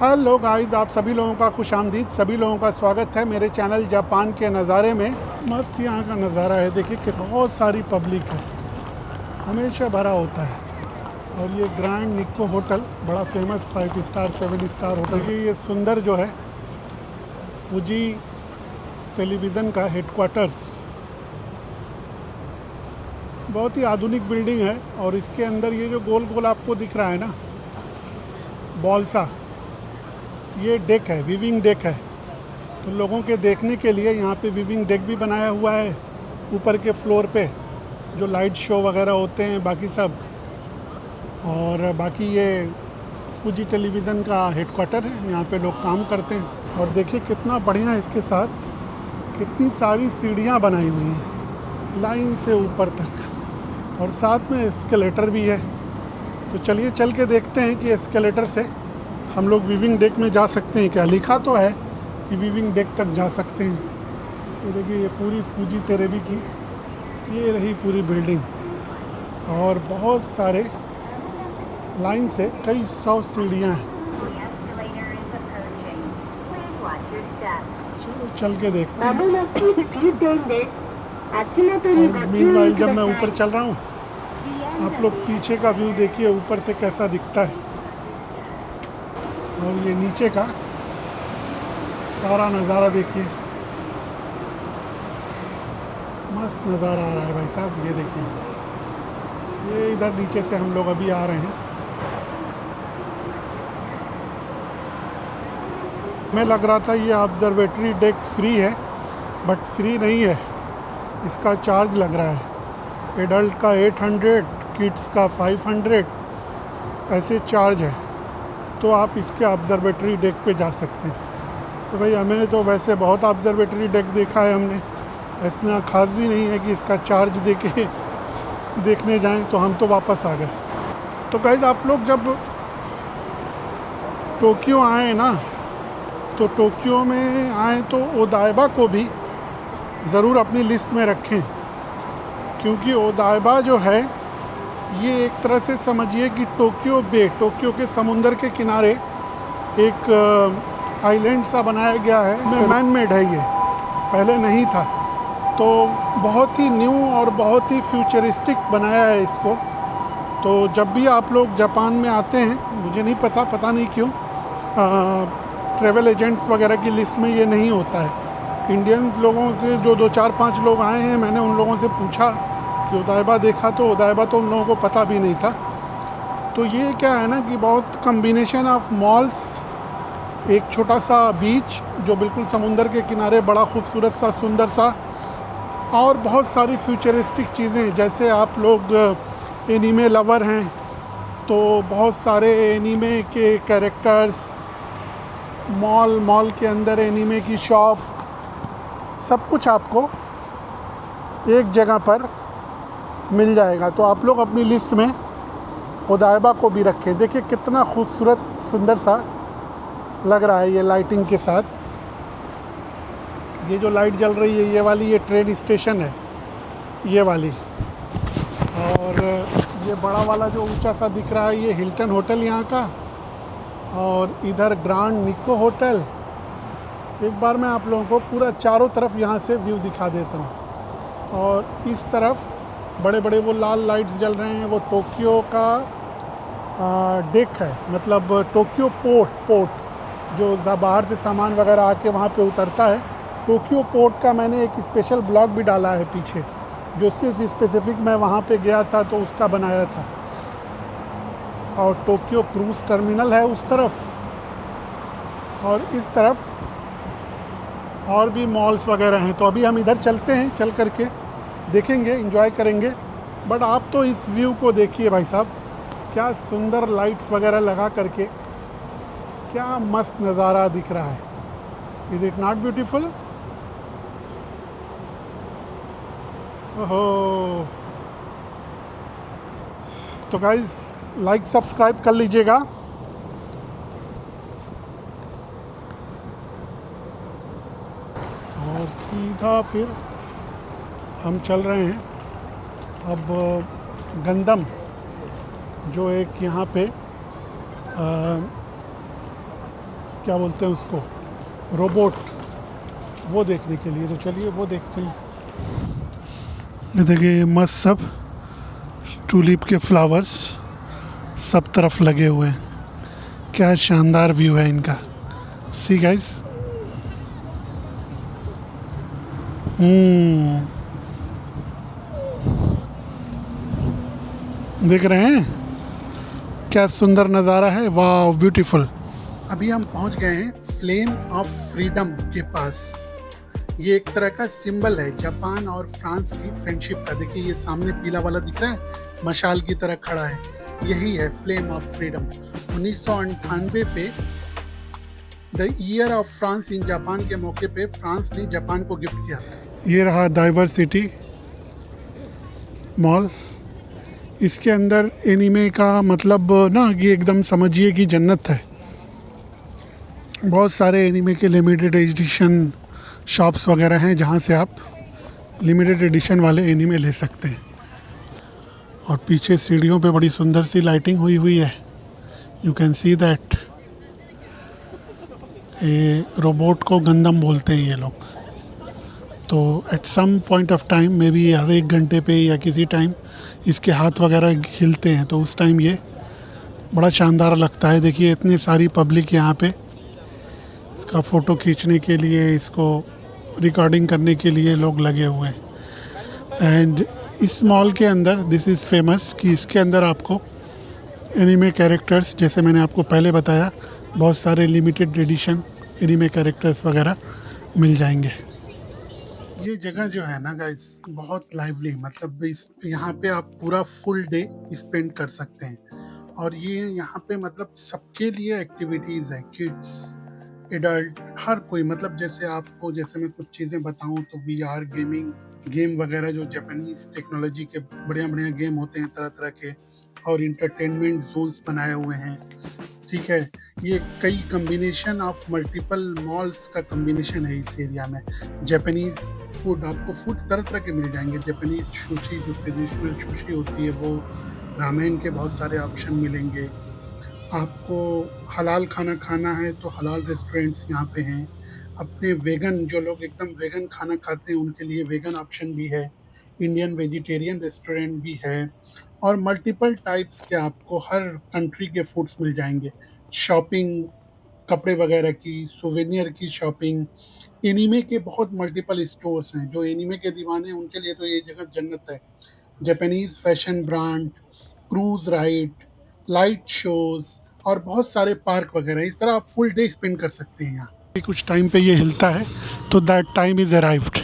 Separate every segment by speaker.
Speaker 1: Hello guys, आप सभी लोगों का खुशामदीद, सभी लोगों का स्वागत है मेरे चैनल जापान के नज़ारे में। मस्त यहाँ का नज़ारा है। देखिए कि बहुत सारी पब्लिक है, हमेशा भरा होता है। और ये ग्रैंड निक्को होटल बड़ा फेमस 5 स्टार 7 स्टार होटल। देखिए ये सुंदर जो है फूजी टेलीविज़न का हेडक्वार्टर्स, बहुत ही आधुनिक बिल्डिंग है। और इसके अंदर ये जो गोल गोल आपको दिख रहा है ना, बॉल्सा, ये डेक है, वीविंग डेक है। तो लोगों के देखने के लिए यहाँ पे वीविंग डेक भी बनाया हुआ है ऊपर के फ्लोर पे, जो लाइट शो वगैरह होते हैं बाकी सब। और बाकी ये फूजी टेलीविज़न का हेडक्वार्टर है, यहाँ पे लोग काम करते हैं। और देखिए कितना बढ़िया, इसके साथ कितनी सारी सीढ़ियाँ बनाई हुई हैं लाइन से ऊपर तक, और साथ में एस्केलेटर भी है। तो चलिए चल के देखते हैं कि एस्केलेटर से हम लोग वीविंग डेक में जा सकते हैं क्या। लिखा तो है कि वीविंग डेक तक जा सकते हैं। ये देखिए ये पूरी फूजी तेरेबी की ये रही पूरी बिल्डिंग, और बहुत सारे लाइन से कई 100 सीढ़ियाँ हैं। चलो चल के देखते हैं। मीनवाइल जब मैं ऊपर चल रहा हूँ, आप लोग पीछे का व्यू देखिए ऊपर से कैसा दिखता है, और ये नीचे का सारा नज़ारा देखिए, मस्त नज़ारा आ रहा है भाई साहब। ये देखिए, ये इधर नीचे से हम लोग अभी आ रहे हैं। मैं लग रहा था ये ऑब्जर्वेटरी डेक फ्री है, बट फ्री नहीं है, इसका चार्ज लग रहा है। एडल्ट का 800, किड्स का 500, ऐसे चार्ज है। तो आप इसके ऑब्जर्वेटरी डेक पे जा सकते हैं। तो भाई हमें तो वैसे बहुत ऑब्जर्वेटरी डेक देखा है हमने, इतना खास भी नहीं है कि इसका चार्ज दे के देखने जाएं। तो हम तो वापस आ गए। तो गाइस, आप लोग जब टोक्यो आए ना, तो टोक्यो में आए तो ओदाइबा को भी ज़रूर अपनी लिस्ट में रखें, क्योंकि ओदाइबा जो है ये एक तरह से समझिए कि टोक्यो बे, टोक्यो के समुंदर के किनारे एक आइलैंड सा बनाया गया है। मैन मेड है, ये पहले नहीं था। तो बहुत ही न्यू और बहुत ही फ्यूचरिस्टिक बनाया है इसको। तो जब भी आप लोग जापान में आते हैं, मुझे नहीं पता नहीं क्यों ट्रैवल एजेंट्स वगैरह की लिस्ट में ये नहीं होता है। इंडियन लोगों से जो 2-4-5 लोग आए हैं, मैंने उन लोगों से पूछा कि ओदाइबा देखा, तो ओदाइबा तो उन लोगों को पता भी नहीं था। तो ये क्या है ना कि बहुत कम्बिनेशन ऑफ मॉल्स, एक छोटा सा बीच जो बिल्कुल समुंदर के किनारे, बड़ा खूबसूरत सा सुंदर सा, और बहुत सारी फ्यूचरिस्टिक चीज़ें। जैसे आप लोग एनीमे लवर हैं तो बहुत सारे एनीमे के कैरेक्टर्स, मॉल के अंदर एनीमे की शॉप, सब कुछ आपको एक जगह पर मिल जाएगा। तो आप लोग अपनी लिस्ट में ओदाइबा को भी रखें। देखिए कितना खूबसूरत सुंदर सा लग रहा है ये लाइटिंग के साथ। ये जो लाइट जल रही है ये वाली, ये ट्रेन स्टेशन है ये वाली। और ये बड़ा वाला जो ऊंचा सा दिख रहा है ये हिल्टन होटल यहाँ का, और इधर ग्रैंड निक्को होटल। एक बार मैं आप लोगों को पूरा चारों तरफ यहाँ से व्यू दिखा देता हूँ। और इस तरफ बड़े बड़े वो लाल लाइट्स जल रहे हैं, वो टोक्यो का डेक है, मतलब टोक्यो पोर्ट जो बाहर से सामान वगैरह आके वहाँ पे उतरता है। टोक्यो पोर्ट का मैंने एक स्पेशल ब्लॉग भी डाला है पीछे, जो सिर्फ स्पेसिफिक मैं वहाँ पे गया था तो उसका बनाया था। और टोक्यो क्रूज़ टर्मिनल है उस तरफ, और इस तरफ और भी मॉल्स वगैरह हैं। तो अभी हम इधर चलते हैं, चल करके देखेंगे, एंजॉय करेंगे। बट आप तो इस व्यू को देखिए भाई साहब, क्या सुंदर लाइट्स वगैरह लगा करके, क्या मस्त नज़ारा दिख रहा है। Is it not beautiful? ओहो। तो गाइस, लाइक सब्सक्राइब कर लीजिएगा। और सीधा फिर हम चल रहे हैं अब गंदम, जो एक यहाँ पे क्या बोलते हैं उसको, रोबोट, वो देखने के लिए। तो चलिए वो देखते हैं। ये देखिए मस्त सब टूलिप के फ्लावर्स सब तरफ लगे हुए हैं। क्या शानदार व्यू है इनका। See guys. देख रहे हैं क्या सुंदर नज़ारा है। वाह ब्यूटीफुल। अभी हम पहुंच गए हैं फ्लेम ऑफ फ्रीडम के पास। ये एक तरह का सिंबल है जापान और फ्रांस की फ्रेंडशिप का। देखिए ये सामने पीला वाला दिख रहा है, मशाल की तरह खड़ा है, यही है फ्लेम ऑफ फ्रीडम। 1998 पे the year of France in Japan के मौके पे फ्रांस ने जापान को गिफ्ट किया था। ये रहा डाइवर्सिटी मॉल। इसके अंदर एनीमे का मतलब ना कि एकदम समझिए कि जन्नत है। बहुत सारे एनीमे के लिमिटेड एडिशन शॉप्स वगैरह हैं जहाँ से आप लिमिटेड एडिशन वाले एनीमे ले सकते हैं। और पीछे सीढ़ियों पे बड़ी सुंदर सी लाइटिंग हुई है। You can see that. ये रोबोट को गंदम बोलते हैं ये लोग। तो at some point of time maybe हर 1 घंटे पे या किसी टाइम इसके हाथ वगैरह हिलते हैं, तो उस टाइम ये बड़ा शानदार लगता है। देखिए इतनी सारी पब्लिक यहाँ पे इसका फ़ोटो खींचने के लिए, इसको रिकॉर्डिंग करने के लिए लोग लगे हुए हैं। एंड इस मॉल के अंदर दिस इज़ फेमस कि इसके अंदर आपको एनीमे कैरेक्टर्स, जैसे मैंने आपको पहले बताया, बहुत सारे लिमिटेड एडिशन एनीमे कैरेक्टर्स वगैरह मिल जाएंगे। ये जगह जो है ना गाइस बहुत लाइवली, मतलब इस यहाँ पे आप पूरा फुल डे स्पेंड कर सकते हैं। और ये यहाँ पे मतलब सबके लिए एक्टिविटीज़ है, किड्स, एडल्ट, हर कोई। मतलब जैसे आपको, जैसे मैं कुछ चीज़ें बताऊँ तो VR गेमिंग गेम वगैरह जो जापानीज टेक्नोलॉजी के बढ़िया बढ़िया गेम होते हैं तरह तरह के, और इंटरटेनमेंट जोन्स बनाए हुए हैं। ठीक है, ये कई कम्बिनेशन ऑफ मल्टीपल मॉल्स का कम्बिनेशन है इस एरिया में। जापानीज फूड, आपको फूड तरह तरह के मिल जाएंगे। जापानीज सुशी, जो ट्रेडिशनल सुशी होती है वो, रामेन के बहुत सारे ऑप्शन मिलेंगे। आपको हलाल खाना खाना है तो हलाल रेस्टोरेंट्स यहाँ पे हैं। अपने वेगन, जो लोग एकदम वेगन खाना खाते हैं उनके लिए वेगन ऑप्शन भी है। इंडियन वेजिटेरियन रेस्टोरेंट भी है। और मल्टीपल टाइप्स के आपको हर कंट्री के फूड्स मिल जाएंगे। शॉपिंग, कपड़े वगैरह की, सुवेनियर की शॉपिंग, एनीमे के बहुत मल्टीपल स्टोर्स हैं। जो एनीमे के दीवाने हैं उनके लिए तो ये जगह जन्नत है। Japanese fashion brand, cruise ride, light shows और बहुत सारे पार्क वगैरह। इस तरह आप फुल डे स्पेंड कर सकते हैं यहाँ। कुछ टाइम पे ये हिलता है तो दैट टाइम इज़ अराइव्ड।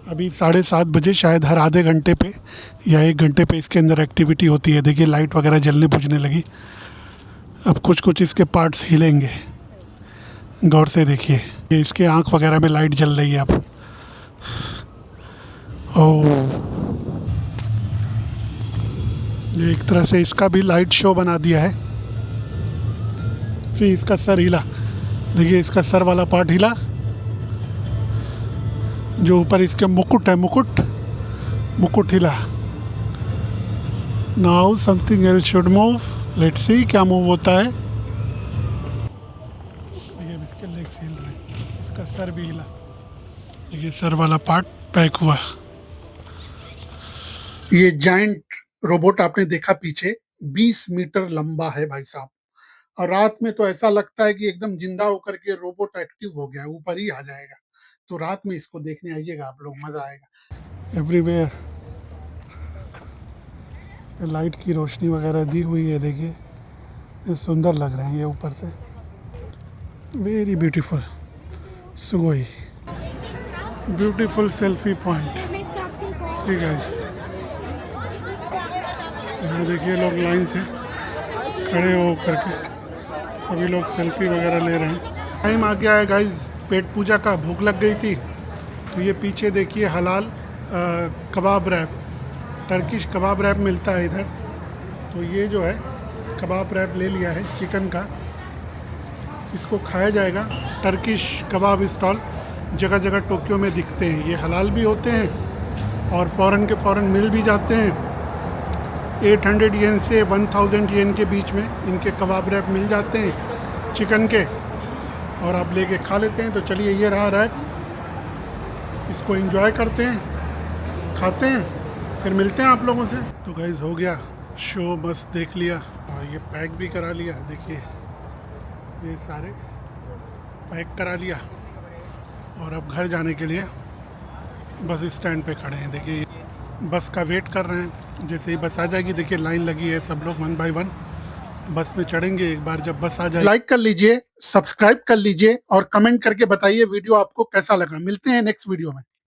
Speaker 1: अभी 7:30 बजे, शायद हर आधे घंटे पे या 1 घंटे पे इसके अंदर एक्टिविटी होती है। देखिए लाइट वगैरह जलने बुझने लगी। अब कुछ कुछ इसके पार्ट्स हिलेंगे, गौर से देखिए। ये इसके आँख वगैरह में लाइट जल रही है अब। ओह, ये एक तरह से इसका भी लाइट शो बना दिया है। फिर इसका सर हिला, देखिए इसका सर वाला पार्ट हिला, जो ऊपर इसके मुकुट है, मुकुट हिला। Now something else should move. Let's see क्या मूव होता है। देखिए इसके लेग्स हिल रहे हैं, इसका सर भी हिला। देखिए सर वाला पार्ट पैक हुआ। ये जायंट रोबोट आपने देखा पीछे, 20 मीटर लंबा है भाई साहब। और रात में तो ऐसा लगता है कि एकदम जिंदा होकर के रोबोट एक्टिव हो गया, ऊपर ही आ जाएगा। तो रात में इसको देखने आइएगा आप लोग, मजा आएगा। एवरीवेयर लाइट की रोशनी वगैरह दी हुई है। देखिए ये सुंदर लग रहे हैं ये ऊपर से। वेरी ब्यूटीफुल, सुगोई beautiful selfie point. See guys, देखिए लोग लाइन से खड़े हो करके सभी लोग सेल्फी वगैरह ले रहे हैं। टाइम आ गया है गाइस पेट पूजा का, भूख लग गई थी। तो ये पीछे देखिए हलाल कबाब रैप, टर्किश कबाब रैप मिलता है इधर। तो ये जो है कबाब रैप ले लिया है चिकन का, इसको खाया जाएगा। टर्किश कबाब स्टॉल जगह जगह टोक्यो में दिखते हैं। ये हलाल भी होते हैं और फ़ौरन के फ़ौरन मिल भी जाते हैं। 800 येन से 1000 येन के बीच में इनके कबाब रैप मिल जाते हैं। चिकन के, और आप लेके खा लेते हैं। तो चलिए ये रहा रैक, इसको एंजॉय करते हैं, खाते हैं, फिर मिलते हैं आप लोगों से। तो गाइस हो गया शो, बस देख लिया और ये पैक भी करा लिया। देखिए ये सारे पैक करा लिया और अब घर जाने के लिए बस स्टैंड पे खड़े हैं। देखिए बस का वेट कर रहे हैं, जैसे ही बस आ जाएगी देखिए लाइन लगी है, सब लोग 1 बाय 1 बस में चढ़ेंगे। एक बार जब बस आ जाए, लाइक कर लीजिए, सब्सक्राइब कर लीजिए और कमेंट करके बताइए वीडियो आपको कैसा लगा। मिलते हैं नेक्स्ट वीडियो में।